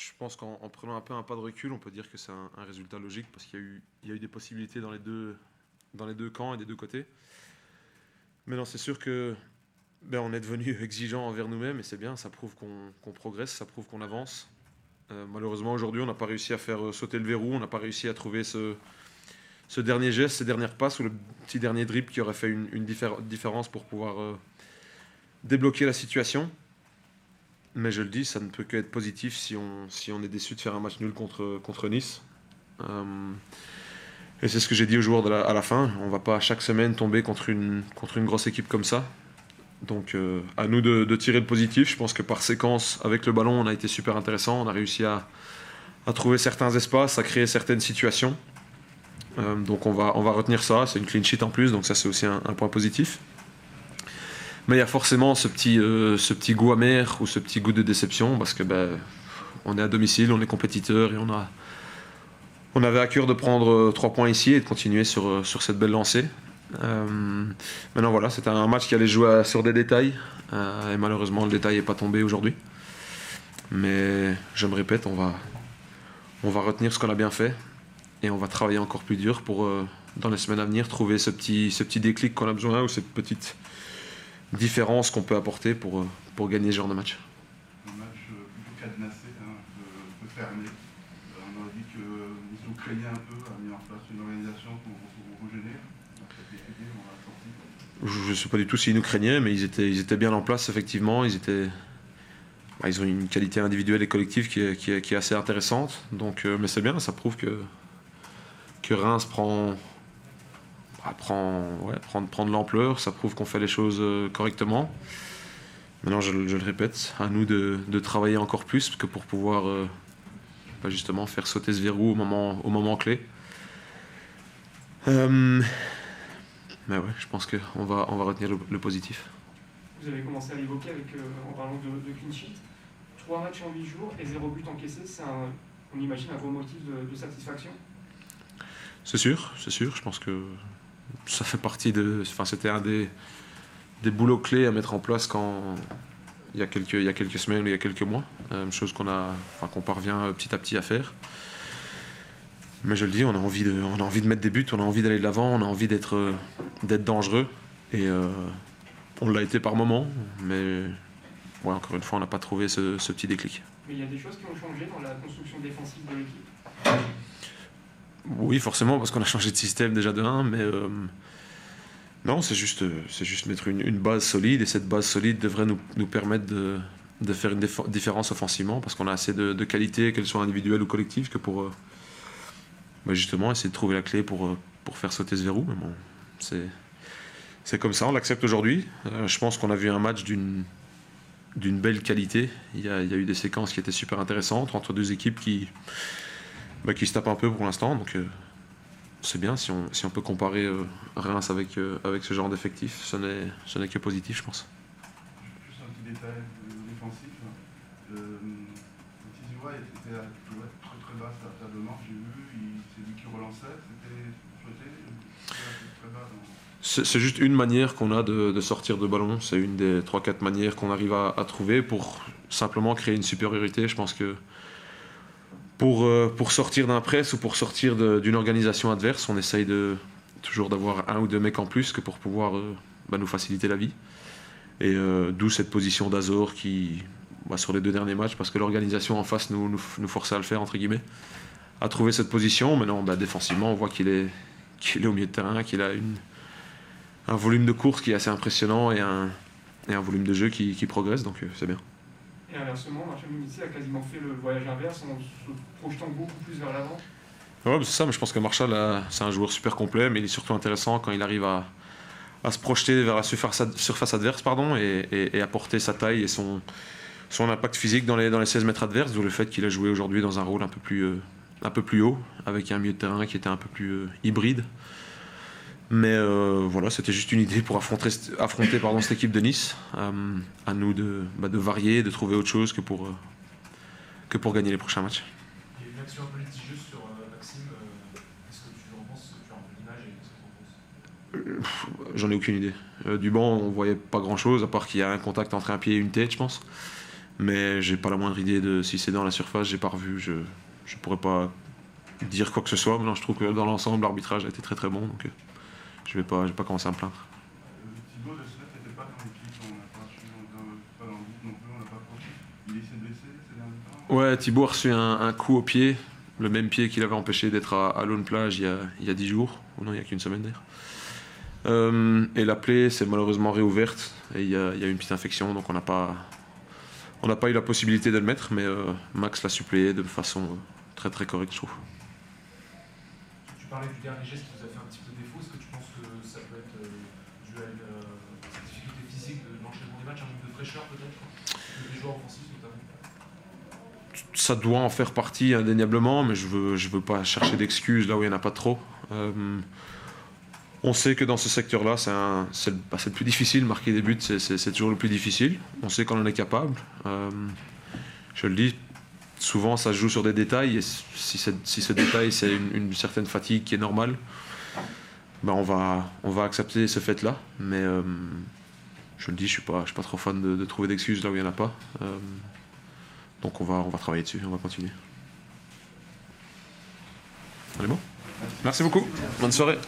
Je pense qu'en prenant un peu un pas de recul, on peut dire que c'est un résultat logique parce qu'il y a eu des possibilités dans les deux camps et des deux côtés. Mais non, c'est sûr que on est devenu exigeant envers nous-mêmes et c'est bien, ça prouve qu'on progresse, ça prouve qu'on avance. Malheureusement, aujourd'hui, on n'a pas réussi à faire sauter le verrou, on n'a pas réussi à trouver ce dernier geste, ces dernières passes ou le petit dernier dribble qui aurait fait une différence pour pouvoir débloquer la situation. Mais je le dis, ça ne peut qu'être positif si on est déçu de faire un match nul contre Nice. Et c'est ce que j'ai dit aux joueurs à la fin. On ne va pas chaque semaine tomber contre une grosse équipe comme ça. Donc à nous de tirer le positif. Je pense que par séquence, avec le ballon, on a été super intéressant. On a réussi à trouver certains espaces, à créer certaines situations. Donc on va retenir ça. C'est une clean sheet en plus, donc ça c'est aussi un point positif. Mais il y a forcément ce petit goût amer ou ce petit goût de déception parce que on est à domicile, on est compétiteur et on avait à cœur de prendre 3 points ici et de continuer sur cette belle lancée. Maintenant voilà, c'était un match qui allait jouer sur des détails et malheureusement le détail n'est pas tombé aujourd'hui. Mais je me répète, on va retenir ce qu'on a bien fait et on va travailler encore plus dur pour dans les semaines à venir trouver ce petit déclic qu'on a besoin ou cette petite différence qu'on peut apporter pour gagner ce genre de match. Un match plutôt cadenassé, un peu fermé. On aurait dit que Nice nous craignait un peu, a mis en place une organisation pour vous gêner. On l'a sorti. Je ne sais pas du tout s'ils nous craignaient, mais ils étaient bien en place, effectivement. Ils ont une qualité individuelle et collective qui est assez intéressante. Donc, mais c'est bien, ça prouve que Reims prend de l'ampleur, ça prouve qu'on fait les choses correctement. Maintenant, je le répète, à nous de travailler encore plus que pour pouvoir justement faire sauter ce verrou au moment clé. Mais ouais, je pense qu'on va retenir le positif. Vous avez commencé à l'évoquer en parlant de clean sheet. 3 matchs en 8 jours et 0 but encaissé, on imagine un gros motif de satisfaction. C'est sûr. Je pense que ça fait partie c'était un des boulots clés à mettre en place il y a quelques semaines ou il y a quelques mois. Chose qu'on parvient petit à petit à faire. Mais je le dis, on a envie de mettre des buts, on a envie d'aller de l'avant, on a envie d'être dangereux. Et on l'a été par moments, mais ouais, encore une fois, on n'a pas trouvé ce petit déclic. Mais il y a des choses qui ont changé dans la construction défensive de l'équipe. Oui, forcément, parce qu'on a changé de système déjà de 1, mais non, c'est juste mettre une base solide, et cette base solide devrait nous permettre de faire une différence offensivement, parce qu'on a assez de qualité, qu'elle soit individuelle ou collective, que pour justement essayer de trouver la clé pour faire sauter ce verrou. Mais bon, c'est comme ça, on l'accepte aujourd'hui. Je pense qu'on a vu un match d'une belle qualité. Il y a eu des séquences qui étaient super intéressantes entre deux équipes qui se tapent un peu pour l'instant. Donc c'est bien si on peut comparer Reims avec ce genre d'effectif. Ce n'est que positif, je pense. Juste un petit détail défensif. Tizioua était très très bas sur la table de marche, j'ai vu, c'est lui qui relançait, c'était souhaité, très bas dans... C'est juste une manière qu'on a de sortir de ballon. C'est une des 3-4 manières qu'on arrive à trouver pour simplement créer une supériorité. Je pense que pour sortir d'un press ou pour sortir d'une organisation adverse, on essaye toujours d'avoir 1 ou 2 mecs en plus que pour pouvoir nous faciliter la vie. Et d'où cette position d'Azor qui, sur les 2 derniers matchs, parce que l'organisation en face nous forçait à le faire, entre guillemets, à trouver cette position. Maintenant, défensivement, on voit qu'il est au milieu de terrain, qu'il a un volume de course qui est assez impressionnant et un volume de jeu qui progresse, donc c'est bien. Et inversement, Marcel Munizzi a quasiment fait le voyage inverse en se projetant beaucoup plus vers l'avant. Ouais, c'est ça, mais je pense que Marshall, c'est un joueur super complet, mais il est surtout intéressant quand il arrive à se projeter vers la surface adverse et apporter sa taille et son impact physique dans les 16 mètres adverses, d'où le fait qu'il a joué aujourd'hui dans un rôle un peu plus haut, avec un milieu de terrain qui était un peu plus hybride. Mais voilà, c'était juste une idée pour affronter cette équipe de Nice. À nous de varier, de trouver autre chose que pour gagner les prochains matchs. Il y a une action un peu litigieuse sur Maxime. Qu'est-ce que tu en penses? Tu as un peu l'image et qu'est-ce que tu en penses? J'en ai aucune idée. Du banc, on voyait pas grand-chose, à part qu'il y a un contact entre un pied et une tête, je pense. Mais j'ai pas la moindre idée de si c'est dans la surface, j'ai pas revu, je pourrais pas dire quoi que ce soit. Maintenant, je trouve que dans l'ensemble, l'arbitrage a été très très bon, donc je vais pas commencer à me plaindre. Thibaut de Smet n'était pas dans l'équipe, on n'a pas su, pas dans le groupe non plus, on n'a pas trop. Il s'est blessé ces derniers temps. Ouais, Thibaut a reçu un coup au pied, le même pied qui l'avait empêché d'être à Lone Plage il y a 10 jours, ou non, il y a qu'une semaine d'ailleurs. Et la plaie s'est malheureusement réouverte, et il y a eu une petite infection, donc on n'a pas eu la possibilité de le mettre, mais Max l'a suppléé de façon très très correcte, je trouve. Tu parlais du dernier geste qui vous a fait un petit peu défaut. Est-ce que tu penses que ça peut être dû à une difficulté physique de l'enchaînement des matchs, un manque de fraîcheur peut-être, des joueurs offensifs notamment? Ça doit en faire partie indéniablement, mais je veux pas chercher d'excuses là où il n'y en a pas trop. On sait que dans ce secteur-là, c'est le plus difficile. Marquer des buts, c'est toujours le plus difficile. On sait qu'on en est capable. Je le dis, souvent ça se joue sur des détails, et si ce détail c'est une certaine fatigue qui est normale, ben on va accepter ce fait-là. Mais je le dis, je suis pas trop fan de trouver d'excuses là où il n'y en a pas. Donc on va travailler dessus, on va continuer. Allez bon. Merci beaucoup, bonne soirée.